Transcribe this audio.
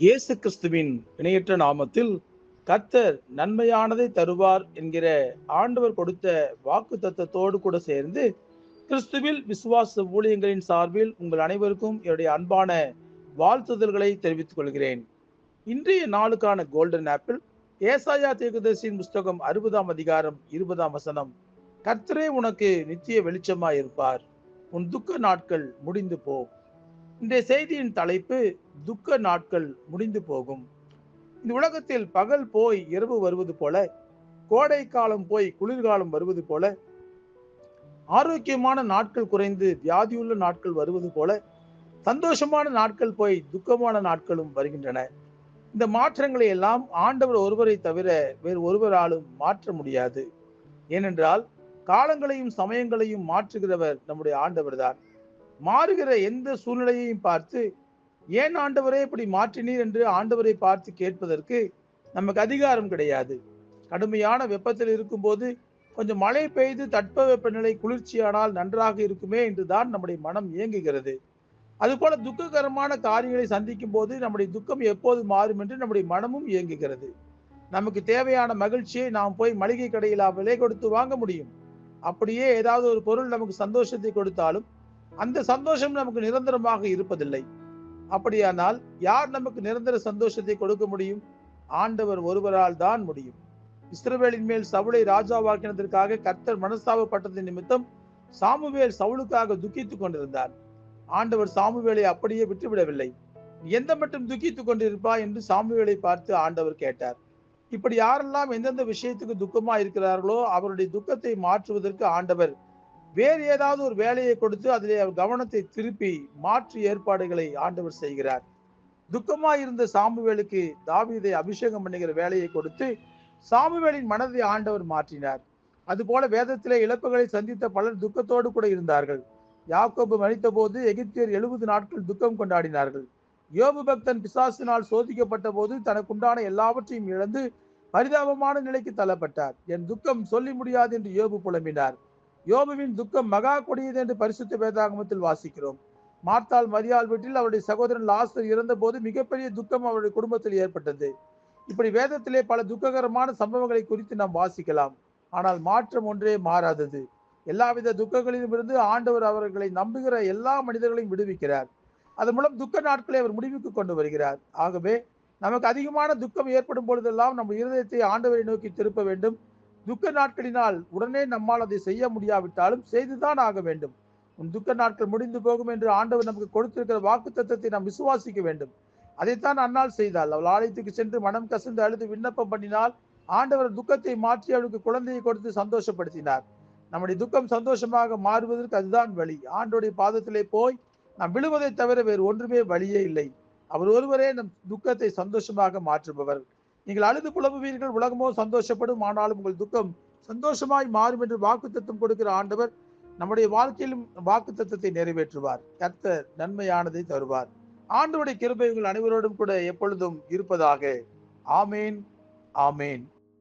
இயேசு கிறிஸ்துவின் இணையற்ற நாமத்தில் கர்த்தர் நன்மையானதை தருவார் என்கிற ஆண்டவர் கொடுத்த வாக்கு தத்தத்தோடு கூட சேர்ந்து கிறிஸ்துவில் விசுவாச ஊழியங்களின் சார்பில் உங்கள் அனைவருக்கும் என்னுடைய அன்பான வாழ்த்துதல்களை தெரிவித்துக் கொள்கிறேன். இன்றைய நாளுக்கான கோல்டன் ஆப்பிள் ஏசாயா தீர்க்கதரிசியின் புஸ்தகம் 60ஆம் அதிகாரம் 20ஆம் வசனம். கர்த்தரே உனக்கு நித்திய வெளிச்சமாய் இருப்பார், உன் துக்க நாட்கள் முடிந்து போ. இன்றைய செய்தியின் தலைப்பு துக்க நாட்கள் முடிந்து போகும். இந்த உலகத்தில் பகல் போய் இரவு வருவது போல, கோடை காலம் போய் குளிர்காலம் வருவது போல, ஆரோக்கியமான நாட்கள் குறைந்து வியாதியுள்ள நாட்கள் வருவது போல, சந்தோஷமான நாட்கள் போய் துக்கமான நாட்களும் வருகின்றன. இந்த மாற்றங்களை எல்லாம் ஆண்டவர் ஒருவரை தவிர வேறு ஒருவராலும் மாற்ற முடியாது. ஏனென்றால் காலங்களையும் சமயங்களையும் மாற்றுகிறவர் நம்முடைய ஆண்டவர் தான். மாறுகிற எந்த சூழ்நிலையையும் பார்த்து ஏன் ஆண்டவரே இப்படி மாற்றினீர் என்று ஆண்டவரை பார்த்து கேட்பதற்கு நமக்கு அதிகாரம் கிடையாது. கடுமையான வெப்பத்தில் இருக்கும்போது கொஞ்சம் மழை பெய்து தட்பவெப்பநிலை குளிர்ச்சியானால் நன்றாக இருக்குமே என்றுதான் நம்முடைய மனம் இயங்குகிறது. அதுபோல துக்ககரமான காரியங்களை சந்திக்கும் போது நம்முடைய துக்கம் எப்போது மாறும் என்று நம்முடைய மனமும் இயங்குகிறது. நமக்கு தேவையான மகிழ்ச்சியை நாம் போய் மளிகை கடையில் விலை கொடுத்து வாங்க முடியும். அப்படியே ஏதாவது ஒரு பொருள் நமக்கு சந்தோஷத்தை கொடுத்தாலும் அந்த சந்தோஷம் நமக்கு நிரந்தரமாக இருப்பதில்லை. அப்படியானால் யார் நமக்கு நிரந்தர சந்தோஷத்தை கொடுக்க முடியும்? ஆண்டவர் ஒருவரால் தான் முடியும். இஸ்ரவேலின் மேல் சவுலை ராஜாவாக்கினதற்காக கர்த்தர் மனஸ்தாபப்பட்டதின் நிமித்தம் சாமுவேல் சவுலுக்காக துக்கித்துக் கொண்டிருந்தார். ஆண்டவர் சாமுவேலை அப்படியே விட்டுவிடவில்லை. எந்த மட்டும் துக்கித்துக் கொண்டிருப்பா என்று சாமுவேலை பார்த்து ஆண்டவர் கேட்டார். இப்படி யாரெல்லாம் எந்தெந்த விஷயத்துக்கு துக்கமா இருக்கிறார்களோ அவருடைய துக்கத்தை மாற்றுவதற்கு ஆண்டவர் வேறு ஏதாவது ஒரு வேலையை கொடுத்து அதிலே அவர் கவனத்தை திருப்பி மாற்று ஏற்பாடுகளை ஆண்டவர் செய்கிறார். துக்கமாய் இருந்த சாமுவேலுக்கு தாவீதை அபிஷேகம் பண்ணுகிற வேலையை கொடுத்து சாமுவேலின் மனதை ஆண்டவர் மாற்றினார். அதுபோல வேதத்திலே இழப்புகளை சந்தித்த பலர் துக்கத்தோடு கூட இருந்தார்கள். யாக்கோபு மரித்த போது எகிப்தியர் 70 நாட்கள் துக்கம் கொண்டாடினார்கள். யோபு பக்தன் பிசாசினால் சோதிக்கப்பட்ட போது தனக்குண்டான எல்லாவற்றையும் இழந்து பரிதாபமான நிலைக்கு தள்ளப்பட்டார். என் துக்கம் சொல்லி முடியாது என்று யோபு புலம்பினார். யோபுவின் துக்கம் மகா கொடியது என்று பரிசுத்த வேதாகமத்தில் வாசிக்கிறோம். மார்த்தாள் மரியாள் வீட்டில் அவருடைய சகோதரன் லாசர் இறந்த போது மிகப்பெரிய துக்கம் அவருடைய குடும்பத்தில் ஏற்பட்டது. இப்படி வேதத்திலே பல துக்ககரமான சம்பவங்களை குறித்து நாம் வாசிக்கலாம். ஆனால் மாற்றம் ஒன்றே மாறாதது. எல்லாவித துக்கங்களிலும் இருந்து ஆண்டவர் அவர்களை நம்புகிற எல்லா மனிதர்களையும் விடுவிக்கிறார். அதன் மூலம் துக்க நாட்களை அவர் முடிவுக்கு கொண்டு வருகிறார். ஆகவே நமக்கு அதிகமான துக்கம் ஏற்படும் பொழுதெல்லாம் நம்ம இருதயத்தை ஆண்டவரை நோக்கி திருப்ப வேண்டும். துக்க நாட்களினால் உடனே நம்மால் அதை செய்ய முடியாவிட்டாலும் செய்துதான் ஆக வேண்டும். உன் துக்க நாட்கள் முடிந்து போகும் என்று ஆண்டவர் நமக்கு கொடுத்திருக்கிற வாக்கு தத்தத்தை நாம் விசுவாசிக்க வேண்டும். அதைத்தான் அன்னாள் செய்தாள். அவள் ஆலயத்துக்கு சென்று மனம் கசந்து அழுது விண்ணப்பம் பண்ணினால் ஆண்டவர் துக்கத்தை மாற்றி அவளுக்கு குழந்தையை கொடுத்து சந்தோஷப்படுத்தினார். நம்முடைய துக்கம் சந்தோஷமாக மாறுவதற்கு அதுதான் வழி. ஆண்டோடைய பாதத்திலே போய் நாம் விழுவதை தவிர வேறு ஒன்றுமே வழியே இல்லை. அவர் ஒருவரே நம் துக்கத்தை சந்தோஷமாக மாற்றுபவர். நீங்கள் அழுது புலம்புவீர்கள், உலகமோ சந்தோஷப்படும், ஆனாலும் உங்கள் துக்கம் சந்தோஷமாய் மாறும் என்று வாக்கு தத்தம் கொடுக்கிற ஆண்டவர் நம்முடைய வாழ்க்கையிலும் வாக்கு தத்தத்தை நிறைவேற்றுவார். கர்த்தர் நன்மையானதை தருவார். ஆண்டவருடைய கிருபை உங்கள் அனைவரோடும் கூட எப்பொழுதும் இருப்பதாக. ஆமேன், ஆமேன்.